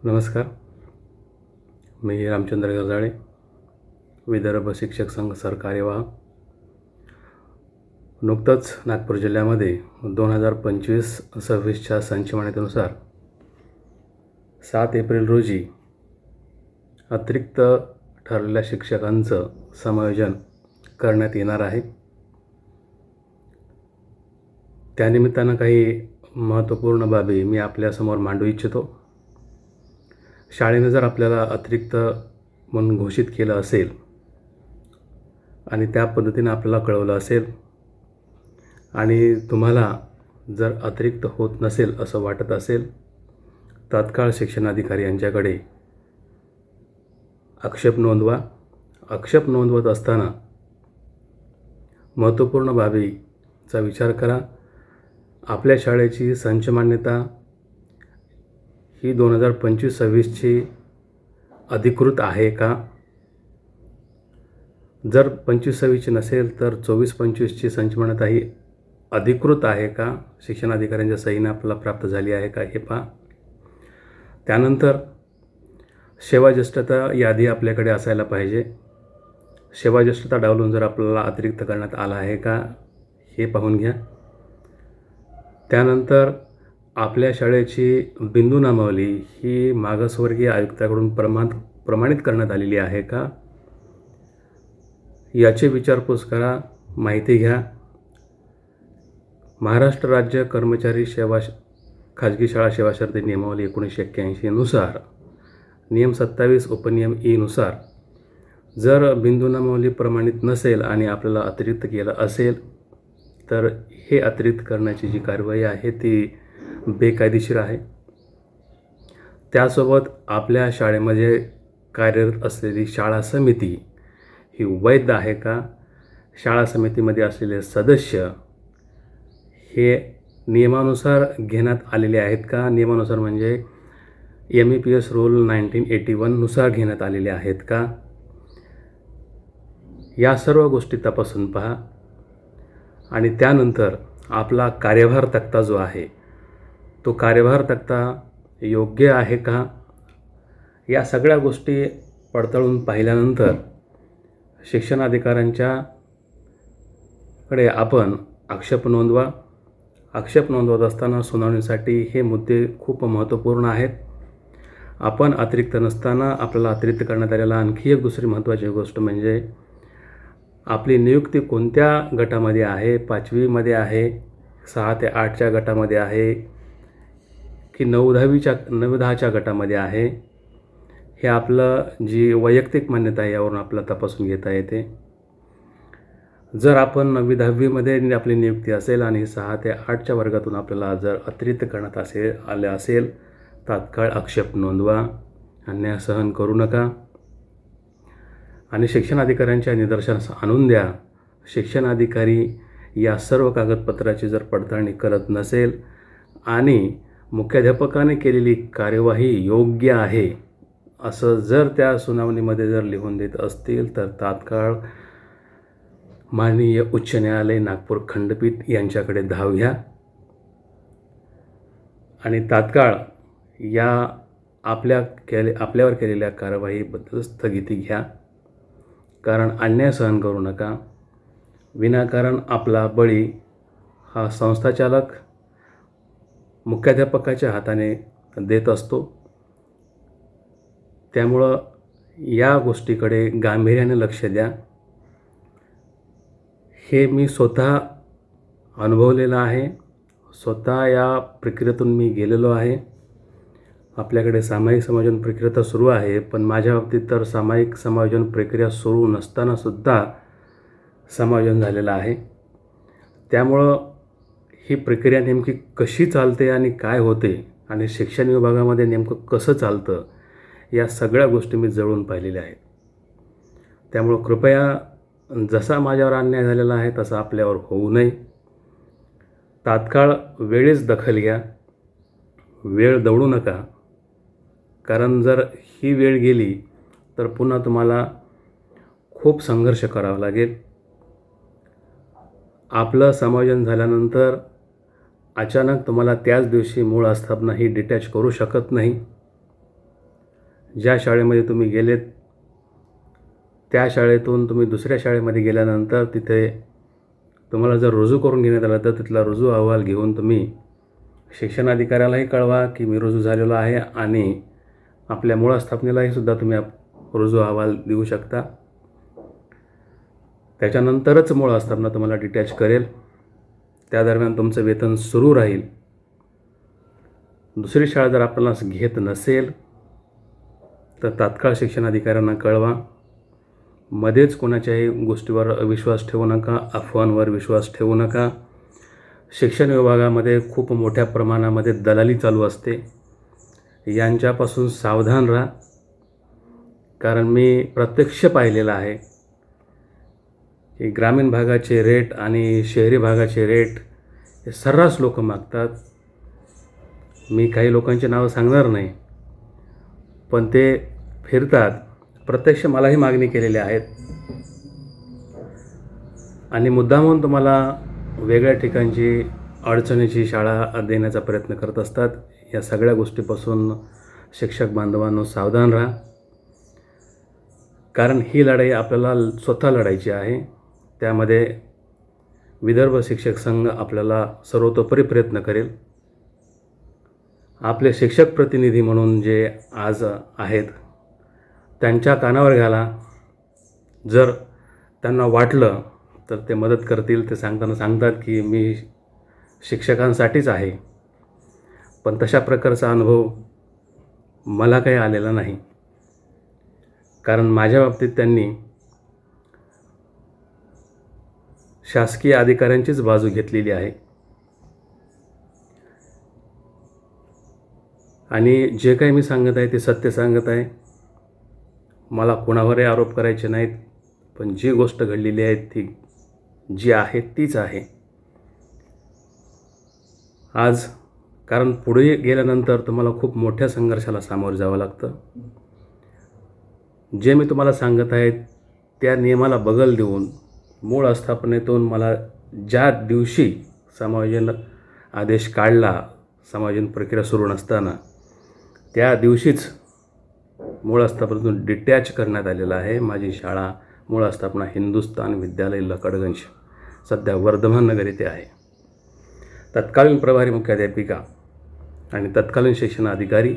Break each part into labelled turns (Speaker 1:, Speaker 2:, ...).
Speaker 1: नमस्कार. मी रामचंद्र गजाळे, विदर्भ शिक्षक संघ सरकार्यवाह. नुकतंच नागपूर जिल्ह्यामध्ये 2025-26च्या संचमान्यतेनुसार 7 एप्रिल रोजी अतिरिक्त ठरलेल्या शिक्षकांचं समायोजन करण्यात येणार आहे. त्यानिमित्तानं काही महत्त्वपूर्ण बाबी मी आपल्यासमोर मांडू इच्छितो. शाळेनं जर आपल्याला अतिरिक्त म्हणून घोषित केलं असेल आणि त्या पद्धतीनं आपल्याला कळवलं असेल आणि तुम्हाला जर अतिरिक्त होत नसेल असं वाटत असेल, तात्काळ शिक्षणाधिकारी यांच्याकडे आक्षेप नोंदवा. आक्षेप नोंदवत असताना महत्त्वपूर्ण बाबीचा विचार करा. आपल्या शाळेची संचमान्यता ही 2025-26ची अधिकृत आहे का? जर 25-26ची नसेल तर 24-25ची संचमान्यता ही अधिकृत आहे का? शिक्षणाधिकाऱ्यांच्या सहीने आपल्याला प्राप्त झाली आहे का हे पहा. त्यानंतर सेवाज्येष्ठता यादी आपल्याकडे असायला पाहिजे. सेवाज्येष्ठता डावलून जर आपल्याला अतिरिक्त करण्यात आला आहे का हे पाहून घ्या. त्यानंतर आपल्या शाळेची बिंदू नामावली ही मागासवर्गीय आयुक्ताकडून प्रमाणित करण्यात आलेली आहे का याची विचारपूस करा, माहिती घ्या. महाराष्ट्र राज्य कर्मचारी सेवा खाजगी शाळा सेवा शर्ती नियमावली 1981 नुसार नियम 27 उपनियम ई नुसार जर बिंदू नामावली प्रमाणित नसेल आणि आपल्याला अतिरिक्त केलं असेल तर हे अतिरिक्त करण्याची जी कारवाई आहे ती बेकायदेशीर आहे. त्यासोबत आपल्या शाळेमध्ये कार्यरत असलेली शाळा समिती ही वैध आहे का? शाळा समितीमध्ये असलेले सदस्य हे नियमानुसार घेण्यात आलेले आहेत का? नियमानुसार म्हणजे MEPS रूल 1981 नुसार घेण्यात आलेले आहेत का? या सर्व गोष्टी तपासून पहा. आणि त्यानंतर आपला कार्यभार तक्ता जो आहे तो कार्यभार तक्ता योग्य आहे का? या सगळ्या गोष्टी पडताळून पाहिल्यानंतर शिक्षणाधिकाऱ्यांच्याकडे आपण आक्षेप नोंदवा. आक्षेप नोंदवत असताना सुनावणीसाठी हे मुद्दे खूप महत्त्वपूर्ण आहेत. आपण अतिरिक्त नसताना आपल्याला अतिरिक्त करण्यात आलेला आणखी एक दुसरी महत्त्वाची गोष्ट म्हणजे आपली नियुक्ती कोणत्या गटामध्ये आहे? 5वीमध्ये आहे, 6 ते 8च्या गटामध्ये आहे की 9-10च्या गटामध्ये आहे? हे आपलं जी वैयक्तिक मान्यता आहे यावरून आपल्याला तपासून घेता येते. जर आपण 9वी-10वीमध्ये आपली नियुक्ती असेल आणि 6 ते 8च्या वर्गातून आपल्याला जर अतिरिक्त करण्यात आले असेल, तात्काळ आक्षेप नोंदवा. अन्याय सहन करू नका आणि शिक्षणाधिकाऱ्यांच्या निदर्शनास आणून द्या. शिक्षणाधिकारी या सर्व कागदपत्राची जर पडताळणी करत नसेल आणि मुख्याध्यापकाने केलेली कार्यवाही योग्य आहे असं जर त्या सुनावणीमध्ये जर लिहून देत असतील तर तात्काळ माननीय उच्च न्यायालय नागपूर खंडपीठ यांच्याकडे धाव घ्या आणि तात्काळ या आपल्यावर केलेल्या कारवाईबद्दल स्थगिती घ्या. कारण अन्याय सहन करू नका. विनाकारण आपला बळी हा संस्थाचालक मुख्याध्यापकाच्या हाताने देत असतो. त्यामुळं या गोष्टीकडे गांभीर्याने लक्ष द्या. हे मी स्वतः अनुभवलेलं आहे. स्वतः या प्रक्रियेतून मी गेलेलो आहे. आपल्याकडे सामायिक समायोजन प्रक्रिया तर सुरू आहे, पण माझ्या बाबतीत तर सामायिक समायोजन प्रक्रिया सुरू नसतानासुद्धा समायोजन झालेलं आहे. त्यामुळं ही प्रक्रिया नेमकी कशी चालते आणि काय होते आणि शिक्षण विभागामध्ये नेमकं कसं चालतं या सगळ्या गोष्टी मी जवळून पाहिलेल्या आहेत. त्यामुळं कृपया जसा माझ्यावर अन्याय झालेला आहे तसा आपल्यावर होऊ नये. तात्काळ वेळेस दखल घ्या. वेळ दवडू नका. कारण जर ही वेळ गेली तर पुन्हा तुम्हाला खूप संघर्ष करावा लागेल. आपलं समायोजन झाल्यानंतर अचानक तुम्हाला त्याच दिवशी मूळ आस्थापना ही डिटॅच करू शकत नाही. ज्या शाळेमध्ये तुम्ही गेलेत त्या शाळेतून तुम्ही दुसऱ्या शाळेमध्ये गेल्यानंतर तिथे तुम्हाला जर रुजू करून घेण्यात आलं तर तिथला रुजू अहवाल घेऊन तुम्ही शिक्षणाधिकाऱ्यालाही कळवा की मी रुजू झालेलो आहे, आणि आपल्या मूळ आस्थापनेलाही सुद्धा तुम्ही रुजू अहवाल देऊ शकता. त्याच्यानंतरच मूळ आस्थापना तुम्हाला डिटॅच करेल. त्या दरम्यान तुमचं वेतन सुरू राहील. दुसरी शाळा जर आपल्याला घेत नसेल तर तात्काळ शिक्षणाधिकाऱ्यांना कळवा. मध्येच कोणाच्याही गोष्टीवर विश्वास ठेवू नका, अफवांवर विश्वास ठेवू नका. शिक्षण विभागामध्ये खूप मोठ्या प्रमाणामध्ये दलाली चालू असते. यांच्यापासून सावधान राहा. कारण मी प्रत्यक्ष पाहिलेलं आहे की ग्रामीण भागाचे रेट आणि शहरी भागाचे रेट हे सर्रास लोक मागतात. मी काही लोकांची नावं सांगणार नाही, पण ते फिरतात. प्रत्यक्ष मलाही मागणी केलेली आहेत आणि मुद्दामून तुम्हाला वेगळ्या ठिकाणची अडचणीची शाळा देण्याचा प्रयत्न करत असतात. या सगळ्या गोष्टीपासून शिक्षक बांधवांनो सावधान राहा. कारण ही लढाई आपल्याला स्वतः लढायची आहे. त्यामध्ये विदर्भ शिक्षक संघ आपल्याला सर्वतोपरी प्रयत्न करेल. आपले शिक्षक प्रतिनिधी म्हणून जे आज आहेत त्यांच्या कानावर घाला. जर त्यांना वाटलं तर ते मदत करतील. ते सांगतात की मी शिक्षकांसाठीच आहे, पण तशा प्रकारचा अनुभव मला काही आलेला नाही. कारण माझ्या बाबतीत त्यांनी शासकीय अधिकाऱ्यांचीच बाजू घेतलेली आहे. आणि जे काही मी सांगत आहे ते सत्य सांगत आहे. मला कोणावरही आरोप करायचे नाहीत, पण जी गोष्ट घडलेली आहे ती जी आहे तीच आहे आज. कारण पुढे गेल्यानंतर तुम्हाला खूप मोठ्या संघर्षाला सामोरं जावं लागतं. जे मी तुम्हाला सांगत आहे त्या नियमाला बगल देऊन मूळ आस्थापनेतून मला ज्या दिवशी समायोजन आदेश काढला, समायोजन प्रक्रिया सुरू नसताना, त्या दिवशीच मूळ आस्थापनेतून डिटॅच करण्यात आलेला आहे. माझी शाळा मूळ आस्थापना हिंदुस्थान विद्यालय लकडगंज सध्या वर्धमान नगर येथे आहे. तत्कालीन प्रभारी मुख्याध्यापिका आणि तत्कालीन शिक्षणाधिकारी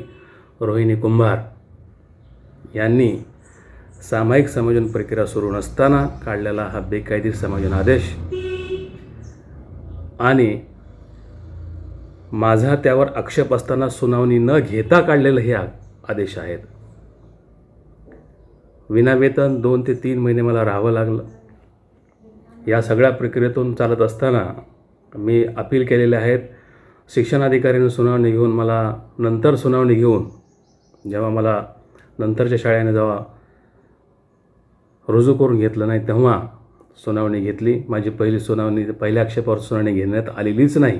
Speaker 1: रोहिणी कुंभार यांनी सामायिक समायोजन प्रक्रिया सुरू नसताना काढलेला हा बेकायदेशीर समायोजन आदेश आणि माझा त्यावर आक्षेप असताना सुनावणी न घेता काढलेले हे आदेश आहेत. विनावेतन 2 ते 3 महिने मला राहावं लागलं. या सगळ्या प्रक्रियेतून चालत असताना मी अपील केलेले आहेत. शिक्षणाधिकाऱ्यांनी सुनावणी घेऊन मला नंतर सुनावणी घेऊन जेव्हा मला नंतरच्या शाळेने जेव्हा रुजू करून घेतलं नाही तेव्हा सुनावणी घेतली. माझी पहिली सुनावणी पहिल्या आक्षेपावर सुनावणी घेण्यात आलेलीच नाही.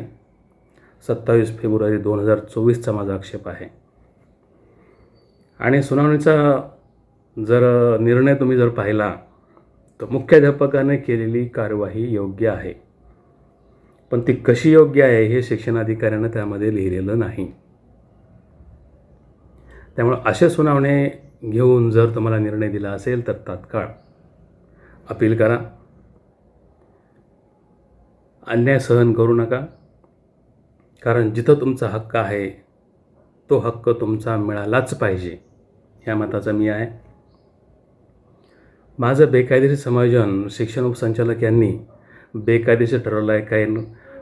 Speaker 1: 27 फेब्रुवारी 2024चा माझा आक्षेप आहे. आणि सुनावणीचा जर निर्णय तुम्ही जर पाहिला तर मुख्याध्यापकाने केलेली कार्यवाही योग्य आहे, पण ती कशी योग्य आहे हे शिक्षणाधिकाऱ्यानं त्यामध्ये लिहिलेलं नाही. त्यामुळे असे सुनावणे घेऊन जर तुम्हाला निर्णय दिला असेल तर तात्काळ अपील करा. अन्याय सहन करू नका. कारण जिथं तुमचा हक्क आहे तो हक्क तुमचा मिळालाच पाहिजे ह्या मताचा मी आहे. माझं बेकायदेशीर समायोजन शिक्षण उपसंचालक यांनी बेकायदेशीर ठरवलं आहे. काही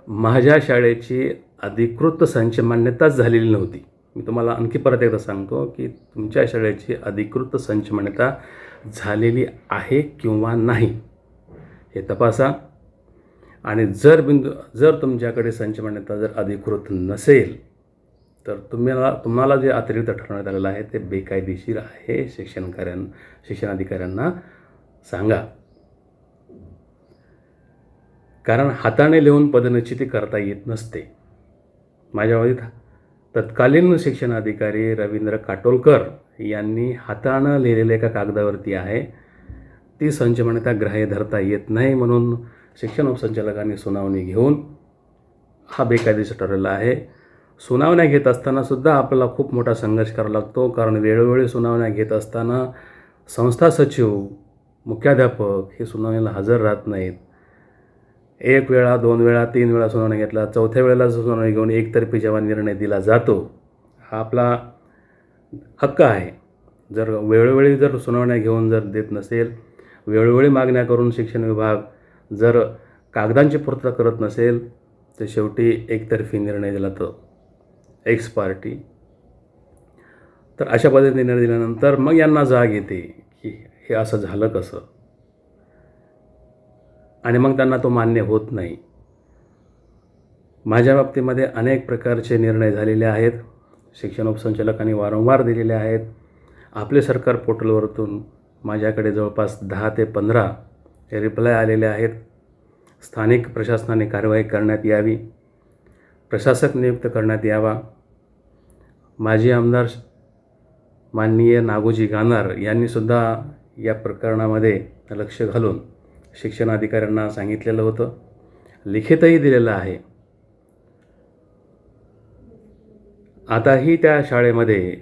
Speaker 1: माझ्या शाळेची अधिकृत संच मान्यताच झालेली नव्हती. मी तुम्हाला आणखी परत एकदा सांगतो की तुमच्या शाळेची अधिकृत संच मान्यता झालेली आहे किंवा नाही हे तपासा. आणि जर तुमच्याकडे संच मान्यता जर अधिकृत नसेल तर तुम्हाला जे अतिरिक्त ठरवण्यात आलेलं आहे ते बेकायदेशीर आहे. शिक्षणाधिकाऱ्यांना सांगा. कारण हाताने लिहून पदनिश्चिती करता येत नसते. माझ्या वतीत तत्कालीन शिक्षणाधिकारी रवींद्र काटोलकर यांनी हातानं लिहिलेल्या एका कागदावरती आहे ती संच मान्यता ग्राह्य धरता येत नाही. म्हणून शिक्षण उपसंचालकांनी सुनावणी घेऊन हा बेकायदेशीर ठरवला आहे. सुनावण्या घेत असतानासुद्धा आपल्याला खूप मोठा संघर्ष करावा लागतो, कारण वेळोवेळी सुनावण्या घेत असताना संस्था सचिव, मुख्याध्यापक हे सुनावणीला हजर राहत नाहीत. 1 वेळा, 2 वेळा, 3 वेळा सुनावणी घेतला, 4थ्या वेळेला सुनावणी घेऊन एकतर्फी जेव्हा निर्णय दिला जातो, हा आपला हक्क आहे. जर वेळोवेळी जर सुनावण्या घेऊन जर देत नसेल, वेळोवेळी मागण्या करून शिक्षण विभाग जर कागदांची पूर्तता करत नसेल, तर शेवटी एकतर्फी निर्णय दिला तर एक्स पार्टी. तर अशा पद्धतीने निर्णय दिल्यानंतर मग यांना जाग येते की हे असं झालं कसं, आणि मग त्यांना तो मान्य होत नाही. माझ्या बाबतीमध्ये अनेक प्रकारचे निर्णय झालेले आहेत. शिक्षण उपसंचालकांनी वारंवार दिलेले आहेत. आपले सरकार पोर्टलवरतून माझ्याकडे जवळपास 10 ते 15 रिप्लाय आलेले आहेत. स्थानिक प्रशासनाने कारवाई करण्यात यावी, प्रशासक नियुक्त करण्यात यावा. माजी आमदार माननीय नागोजी गानार यांनीसुद्धा या प्रकरणामध्ये लक्ष घालून शिक्षण अधिकाऱ्यांना सांगितलेलं होतं, लिखितही दिलेलं आहे. आताही त्या शाळेमध्ये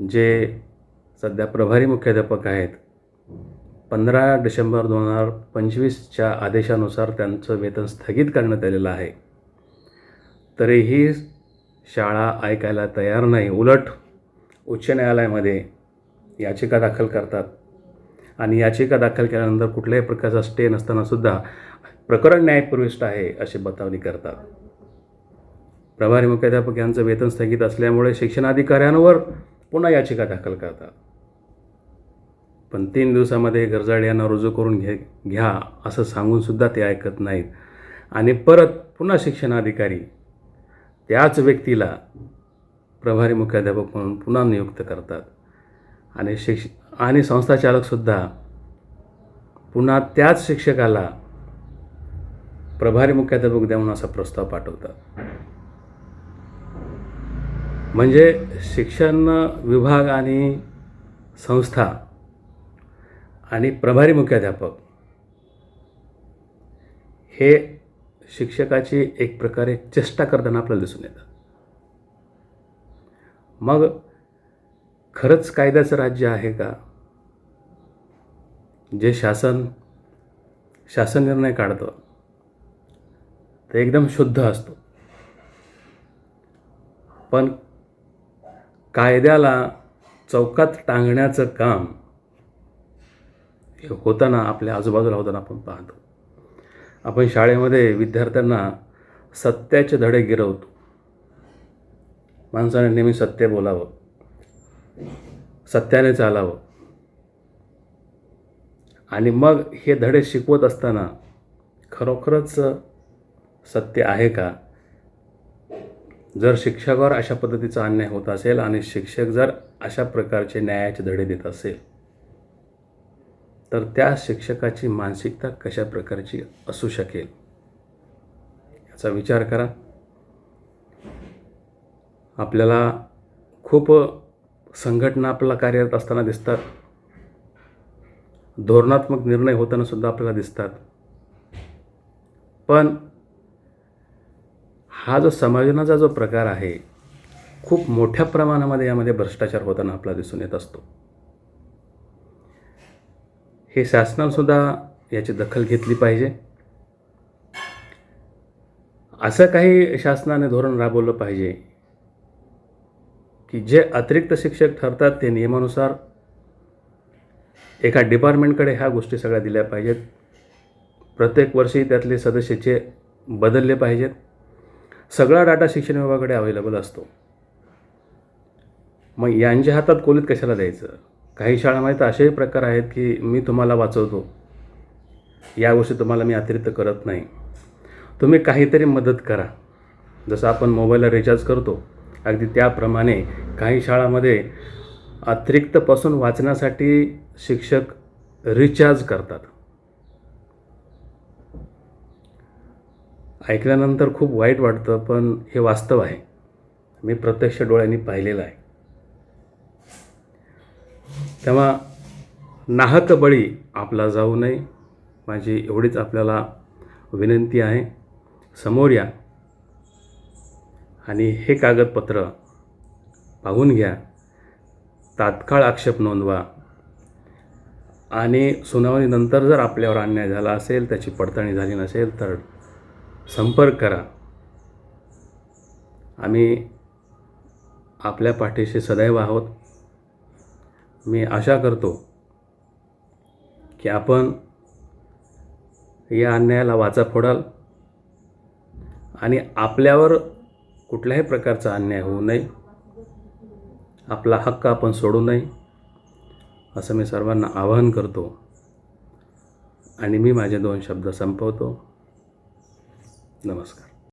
Speaker 1: जे सध्या प्रभारी मुख्याध्यापक आहेत, 15 डिसेंबर 2025च्या आदेशानुसार त्यांचं वेतन स्थगित करण्यात आलेलं आहे. तरीही शाळा ऐकायला तयार नाही. उलट उच्च न्यायालयामध्ये याचिका दाखल करतात, आणि याचिका दाखल केल्यानंतर कुठल्याही प्रकारचा स्टे नसतानासुद्धा प्रकरण न्यायप्रविष्ट आहे अशी बतावणी करतात. प्रभारी मुख्याध्यापक यांचं वेतन स्थगित असल्यामुळे शिक्षणाधिकाऱ्यांवर पुन्हा याचिका दाखल करतात. पण 3 दिवसामध्ये गरजाळे यांना रुजू करून घ्या असं सांगूनसुद्धा ते ऐकत नाहीत, आणि परत पुन्हा शिक्षणाधिकारी त्याच व्यक्तीला प्रभारी मुख्याध्यापक म्हणून पुन्हा नियुक्त करतात, आणि संस्थाचालकसुद्धा पुन्हा त्याच शिक्षकाला प्रभारी मुख्याध्यापक द्यावून असा प्रस्ताव पाठवतात. म्हणजे शिक्षण विभाग आणि संस्था आणि प्रभारी मुख्याध्यापक हे शिक्षकाची एक प्रकारे चेष्टा करताना आपल्याला दिसून येतं. मग खरंच कायद्याचं राज्य आहे का? जे शासन निर्णय काढतं ते एकदम शुद्ध असतो, पण कायद्याला चौकात टांगण्याचं काम हे होताना आपल्या आजूबाजूला होताना आपण पाहतो. आपण शाळेमध्ये विद्यार्थ्यांना सत्याचे धडे गिरवतो. माणसाने नेहमी सत्य बोलावं, सत्याने चालावं, आणि मग हे धडे शिकवत असताना खरोखरच सत्य आहे का? जर शिक्षकावर अशा पद्धतीचा अन्याय होत असेल आणि शिक्षक जर अशा प्रकारचे न्यायाचे धडे देत असेल, तर त्या शिक्षकाची मानसिकता कशा प्रकारची असू शकेल याचा विचार करा. आपल्याला खूप संघटना आपल्याला कार्यरत असताना दिसतात, धोरणात्मक निर्णय होताना सुद्धा आपल्याला दिसतात, पण हा जो समायोजनाचा जो प्रकार आहे खूप मोठ्या प्रमाणामध्ये यामध्ये भ्रष्टाचार होताना आपल्याला दिसून येत असतो. हे शासनानेसुद्धा याची दखल घेतली पाहिजे. असं काही शासनाने धोरण राबवलं पाहिजे की जे अतिरिक्त शिक्षक ठरतात ते नियमानुसार एका डिपार्टमेंटकडे ह्या गोष्टी सगळ्या दिल्या पाहिजेत. प्रत्येक वर्षी त्यातले सदस्याचे बदलले पाहिजेत. सगळा डाटा शिक्षण विभागाकडे अवेलेबल असतो. मग यांच्या हातात कोलीत कशाला द्यायचं? काही शाळांमध्ये तर असेही प्रकार आहेत की मी तुम्हाला वाचवतो, या गोष्टी तुम्हाला मी अतिरिक्त करत नाही, तुम्ही काहीतरी मदत करा. जसं आपण मोबाईलला रिचार्ज करतो अगदी त्याप्रमाणे काही शाळांमध्ये अतिरिक्तपासून वाचण्यासाठी शिक्षक रिचार्ज करतात. ऐकल्यानंतर खूप वाईट वाटतं, पण हे वास्तव आहे. मी प्रत्यक्ष डोळ्यांनी पाहिलेलं आहे. तेव्हा नाहक बळी आपला जाऊ नये, माझी एवढीच आपल्याला विनंती आहे. समोर या, आणि हे कागदपत्र पाहून घ्या, तात्काळ आक्षेप नोंदवा आणि सुनावणीनंतर जर आपल्यावर अन्याय झाला असेल, त्याची पडताळणी झाली नसेल तर संपर्क करा. आम्ही आपल्या पाठीशी सदैव आहोत. मी आशा करतो की आपण या अन्यायाला वाचा फोडाल आणि आपल्यावर कुठल्याही प्रकारचा अन्याय होऊ नये, आपला हक्क आपण सोडू नये, असं मी सर्वांना आवाहन करतो आणि मी माझे 2 शब्द संपवतो. नमस्कार.